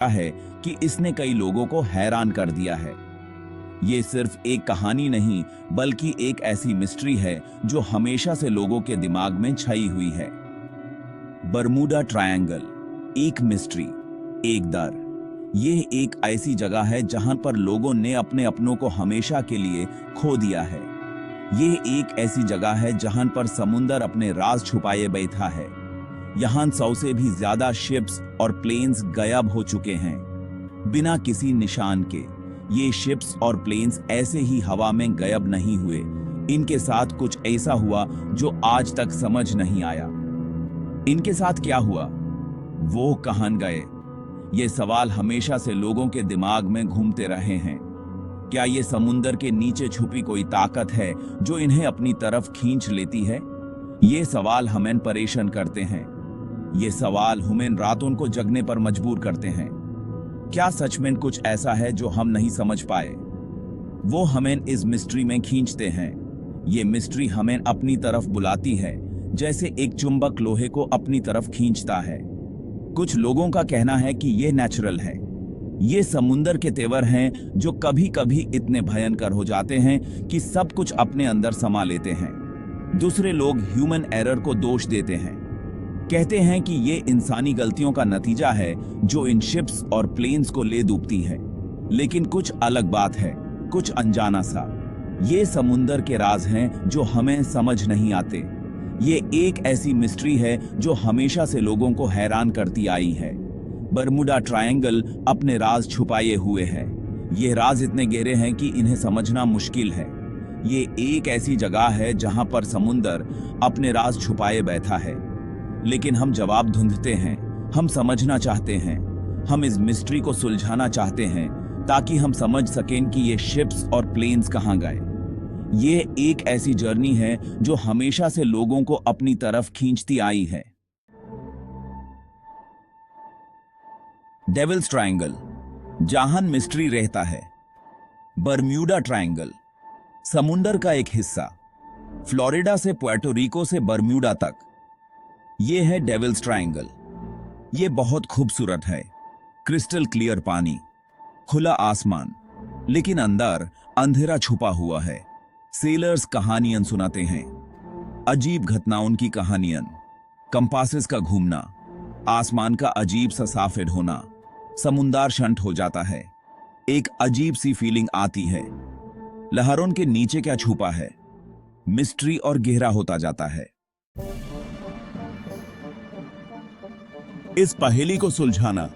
है कि इसने कई लोगों को हैरान कर दिया है। ये सिर्फ एक कहानी नहीं, बल्कि एक ऐसी मिस्ट्री है जो हमेशा से लोगों के दिमाग में छाई हुई है। बरमूडा ट्रायंगल, एक मिस्ट्री, एक डर। ये एक ऐसी जगह है जहां पर लोगों ने अपने अपनों को हमेशा के लिए खो दिया है। ये एक ऐसी जगह है जहां पर समुंदर अपने राज छुपाए बैठा है। यहां 100 से भी ज्यादा शिप्स और प्लेन्स गायब हो चुके हैं, बिना किसी निशान के। ये शिप्स और प्लेन्स ऐसे ही हवा में गायब नहीं हुए। इनके साथ कुछ ऐसा हुआ जो आज तक समझ नहीं आया। इनके साथ क्या हुआ? वो कहां गए? ये सवाल हमेशा से लोगों के दिमाग में घूमते रहे हैं। क्या ये समुंदर के नीचे छुपी कोई ताकत है जो इन्हें अपनी तरफ खींच लेती है? ये सवाल हमें परेशान करते हैं। ये सवाल हमें रातों को जगने पर मजबूर करते हैं। क्या सच में कुछ ऐसा है जो हम नहीं समझ पाए? वो हमें इस मिस्ट्री में खींचते हैं। ये मिस्ट्री हमें अपनी तरफ बुलाती है, जैसे एक चुंबक लोहे को अपनी तरफ खींचता है। कुछ लोगों का कहना है कि ये नेचुरल है। ये समुंदर के तेवर हैं जो कभी कभी इतने भयंकर हो जाते हैं कि सब कुछ अपने अंदर समा लेते हैं। दूसरे लोग ह्यूमन एरर को दोष देते हैं, कहते हैं कि ये इंसानी गलतियों का नतीजा है जो इन शिप्स और प्लेन्स को ले डूबती है। लेकिन कुछ अलग बात है, कुछ अनजाना सा। ये समुंदर के राज हैं जो हमें समझ नहीं आते। ये एक ऐसी मिस्ट्री है जो हमेशा से लोगों को हैरान करती आई है। बरमूडा ट्रायंगल अपने राज छुपाए हुए है। ये राज इतने गहरे हैं कि इन्हें समझना मुश्किल है। ये एक ऐसी जगह है जहां पर समुंदर अपने राज छुपाए बैठा है। लेकिन हम जवाब ढूंढते हैं, हम समझना चाहते हैं, हम इस मिस्ट्री को सुलझाना चाहते हैं ताकि हम समझ सकें कि ये शिप्स और प्लेन्स कहां गए। ये एक ऐसी जर्नी है जो हमेशा से लोगों को अपनी तरफ खींचती आई है। डेविल्स ट्रायंगल, जहां मिस्ट्री रहता है। बरम्यूडा ट्रायंगल, समुंदर का एक हिस्सा, फ्लोरिडा से पुर्टो रिको से बरम्यूडा तक। यह है डेविल्स ट्रायंगल। यह बहुत खूबसूरत है। क्रिस्टल क्लियर पानी, खुला आसमान, लेकिन अंदर अंधेरा छुपा हुआ है। सेलर्स कहानियां सुनाते हैं, अजीब घटनाओं की कहानियां, कंपासेस का घूमना, आसमान का अजीब सा साफेद होना, समुंदर शांत हो जाता है। एक अजीब सी फीलिंग आती है। लहरों के नीचे क्या छुपा है? मिस्ट्री और गहरा होता जाता है। इस पहेली को सुलझाना,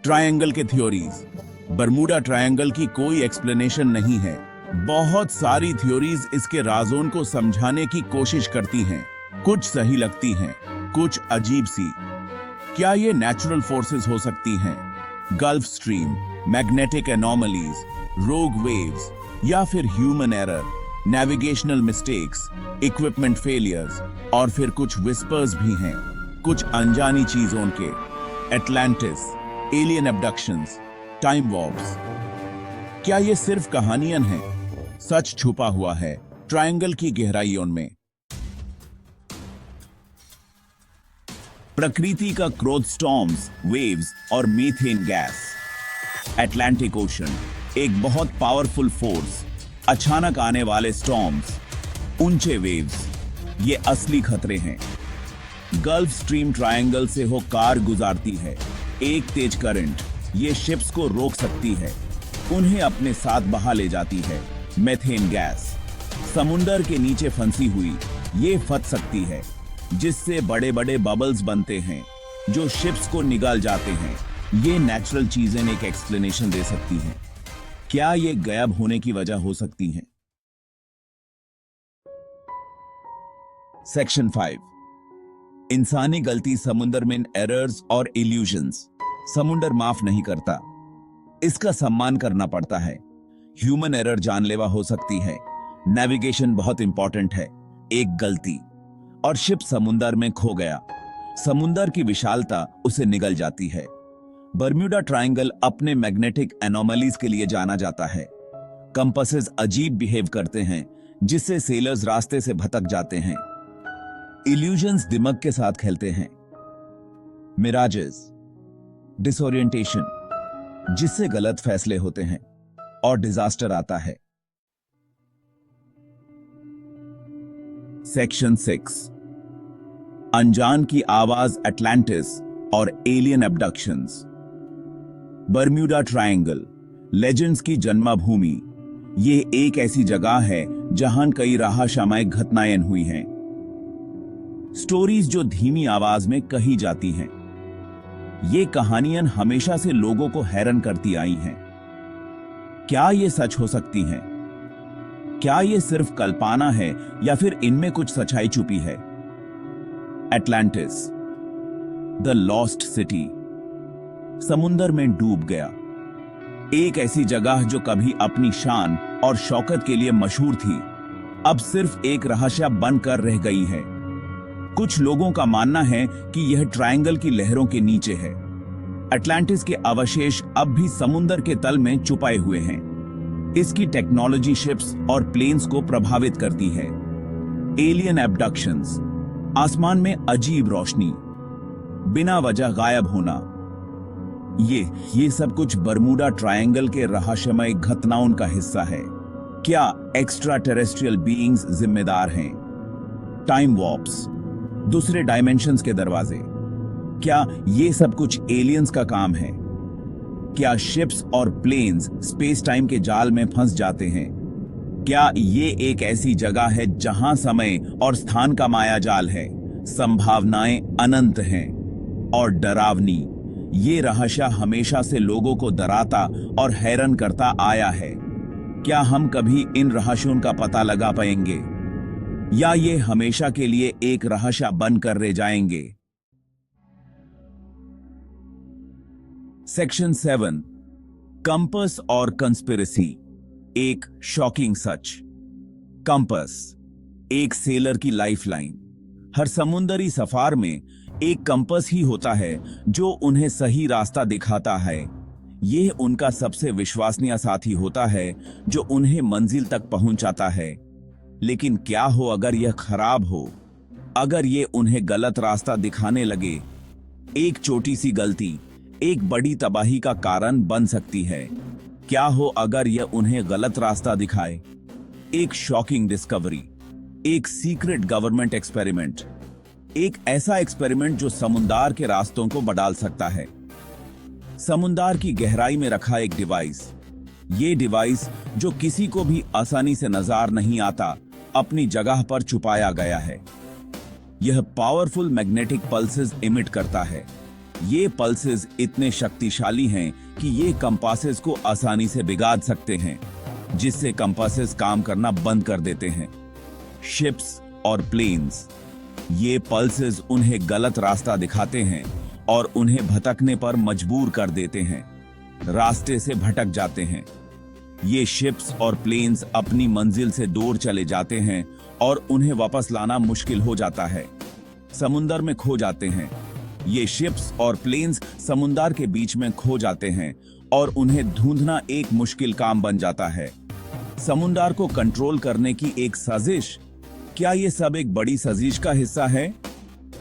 ट्रायंगल के थ्योरीज। बरमूडा ट्रायंगल की कोई एक्सप्लेनेशन नहीं है। बहुत सारी थ्योरीज इसके राजों को समझाने की कोशिश करती हैं। कुछ सही लगती हैं, कुछ अजीब सी। क्या ये नेचुरल फोर्सेस हो सकती हैं? गल्फ स्ट्रीम, मैग्नेटिक एनोमलीज, रोग वेव्स, या फिर human error, navigational mistakes, equipment failures, और फिर कुछ विस्पर्स भी हैं, कुछ अनजानी चीजों के। Atlantis, alien abductions, time warps. क्या ये सिर्फ कहानियां हैं? सच छुपा हुआ है ट्रायंगल की गहराइयों में। प्रकृति का क्रोध, स्टॉर्म्स, वेव्स और मीथेन गैस। अटलांटिक ओशन, एक बहुत पावरफुल फोर्स। अचानक आने वाले स्टॉर्म्स, ऊंचे वेव्स, ये असली खतरे हैं। गल्फ स्ट्रीम ट्रायंगल से हो कार गुजारती है। एक तेज करंट ये शिप्स को रोक सकती है, उन्हें अपने साथ बहा ले जाती है। मीथेन गैस समुंदर के नीचे फंसी हुई, ये फट सकती है, जिससे बड़े बड़े बबल्स बनते हैं जो शिप्स को निगल जाते हैं। ये नेचुरल चीजें एक एक्सप्लेनेशन दे सकती हैं। क्या ये गायब होने की वजह हो सकती है? सेक्शन 5, इंसानी गलती समुंदर में एरर्स और इल्यूजन्स। समुंदर माफ नहीं करता, इसका सम्मान करना पड़ता है। ह्यूमन एरर जानलेवा हो सकती है। नेविगेशन बहुत इंपॉर्टेंट है। एक गलती और शिप समुंदर में खो गया, समुंदर की विशालता उसे निगल जाती है। बरम्यूडा ट्रायंगल अपने मैग्नेटिक एनोमलीज के लिए जाना जाता है। कंपासेस अजीब बिहेव करते हैं, जिससे सेलर्स रास्ते से भटक जाते हैं। इल्यूजन्स दिमाग के साथ खेलते हैं। मिराजेस, डिसोरिएंटेशन, जिससे गलत फैसले होते हैं और डिजास्टर आता है। सेक्शन 6, अनजान की आवाज अटलांटिस और alien abductions. Bermuda triangle, legends की जन्मभूमि। ये एक ऐसी जगह है जहां कई रहस्यमय घटनाएं हुई हैं। स्टोरीज जो धीमी आवाज में कही जाती हैं। ये कहानियां हमेशा से लोगों को हैरान करती आई हैं। क्या ये सच हो सकती हैं? क्या ये सिर्फ कल्पना है या फिर इनमें कुछ सच्चाई छुपी है? अटलांटिस, द लॉस्ट सिटी, समुंदर में डूब गया। एक ऐसी जगह जो कभी अपनी शान और शौकत के लिए मशहूर थी, अब सिर्फ एक रहस्य बनकर रह गई है। कुछ लोगों का मानना है कि यह ट्रायंगल की लहरों के नीचे है। अटलांटिस के अवशेष अब भी समुंदर के तल में छुपाए हुए हैं। इसकी टेक्नोलॉजी शिप्स और प्लेन्स को प्रभावित करती है। एलियन एब्डक्शंस, आसमान में अजीब रोशनी, बिना वजह गायब होना। ये सब कुछ बर्मुडा ट्रायंगल के रहस्यमय घटनाओं का हिस्सा है। क्या एक्स्ट्रा टेरेस्ट्रियल बीइंग्स जिम्मेदार हैं? टाइम वॉर्प्स, दूसरे डायमेंशंस के दरवाजे, क्या ये सब कुछ एलियंस का काम है? क्या शिप्स और प्लेन्स स्पेस टाइम के जाल में फंस जाते हैं? क्या ये एक ऐसी जगह है जहां समय और स्थान का मायाजाल है? संभावनाएं अनंत हैं और डरावनी। ये रहस्य हमेशा से लोगों को डराता और हैरान करता आया है। क्या हम कभी इन रहस्यों का पता लगा पाएंगे या ये हमेशा के लिए एक रहस्य बनकर रह जाएंगे? सेक्शन 7, कंपास और कंस्पिरेसी, एक शॉकिंग सच। कंपास, एक सेलर की लाइफलाइन। हर समुद्री सफर में एक कंपास ही होता है जो उन्हें सही रास्ता दिखाता है। यह उनका सबसे विश्वसनीय साथी होता है जो उन्हें मंजिल तक पहुंचाता है। लेकिन क्या हो अगर यह खराब हो? अगर यह उन्हें गलत रास्ता दिखाने लगे? एक छोटी सी गलती एक बड़ी तबाही का कारण बन सकती है। क्या हो अगर यह उन्हें गलत रास्ता दिखाए? एक शॉकिंग डिस्कवरी, एक सीक्रेट गवर्नमेंट एक्सपेरिमेंट, एक ऐसा एक्सपेरिमेंट जो समुद्र के रास्तों को बदल सकता है। समुद्र की गहराई में रखा एक डिवाइस। ये डिवाइस जो किसी को भी आसानी से नजर नहीं आता, अपनी जगह पर छुपाया गया है। यह पावरफुल मैग्नेटिक पल्सेस इमिट करता है। ये पल्सेस इतने शक्तिशाली हैं कि ये कंपासेस को आसानी से बिगाड़ सकते हैं, जिससे कंपासेस काम करना बंद कर देते हैं। शिप्स और प्लेन्स, ये पल्सेस उन्हें गलत रास्ता दिखाते हैं और उन्हें भटकने पर मजबूर कर देते हैं, रास्ते से भटक जाते हैं। ये शिप्स और प्लेन्स अपनी मंजिल से दूर चले जाते हैं और उन्हें वापस लाना मुश्किल हो जाता है, समुद्र में खो जाते हैं। ये शिप्स और प्लेन्स समुद्र के बीच में खो जाते हैं और उन्हें ढूंढना एक मुश्किल काम बन जाता है। समुद्र को कंट्रोल करने की एक साजिश। क्या ये सब एक बड़ी साजिश का हिस्सा है?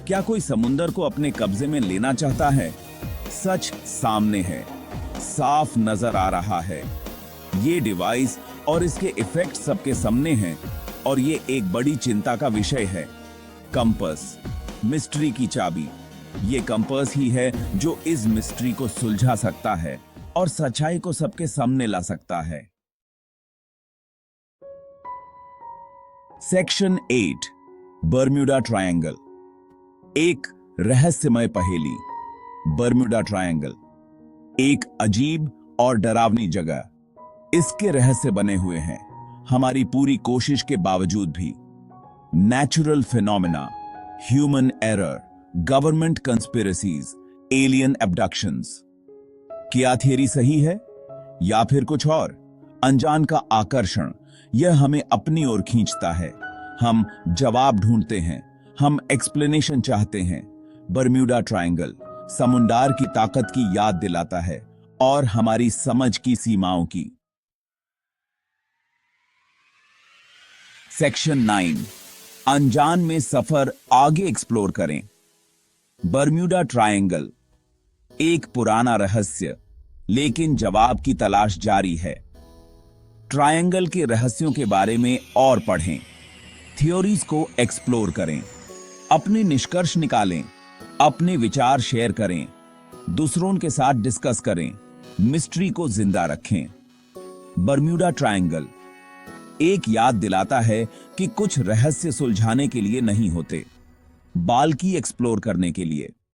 क्या कोई समुद्र को अपने कब्जे में लेना चाहता है? सच सामने है, साफ नजर आ रहा है। ये डिवाइस और इसके इफेक्ट सबके सामने हैं और ये एक बड़ी चिंता का विषय है। कंपास, मिस्ट्री की चाबी। ये कंपास ही है जो इस मिस्ट्री को सुलझा सकता है और सच्चाई को सबके सामने ला सकता है। सेक्शन 8, बर्म्यूडा ट्रायंगल, एक रहस्यमय पहेली। बर्म्यूडा ट्रायंगल एक अजीब और डरावनी जगह। इसके रहस्य बने हुए हैं हमारी पूरी कोशिश के बावजूद भी। Natural phenomena, human error, government conspiracies, alien abductions. क्या थियरी सही है या फिर कुछ और? अनजान का आकर्षण, यह हमें अपनी ओर खींचता है। हम जवाब ढूंढते हैं, हम एक्सप्लेनेशन चाहते हैं। बर्म्यूडा ट्रायंगल समुद्र की ताकत की याद दिलाता है और हमारी समझ की सीमाओं की। सेक्शन 9, अनजान में सफर आगे एक्सप्लोर करें। बर्म्यूडा ट्रायंगल एक पुराना रहस्य, लेकिन जवाब की तलाश जारी है। ट्रायंगल के रहस्यों के बारे में और पढ़ें, थ्योरीज को एक्सप्लोर करें, अपने निष्कर्ष निकालें, अपने विचार शेयर करें, दूसरों के साथ डिस्कस करें, मिस्ट्री को जिंदा रखें। बर्म्यूडा ट्रायंगल एक याद दिलाता है कि कुछ रहस्य सुलझाने के लिए नहीं होते, बल्कि एक्सप्लोर करने के लिए।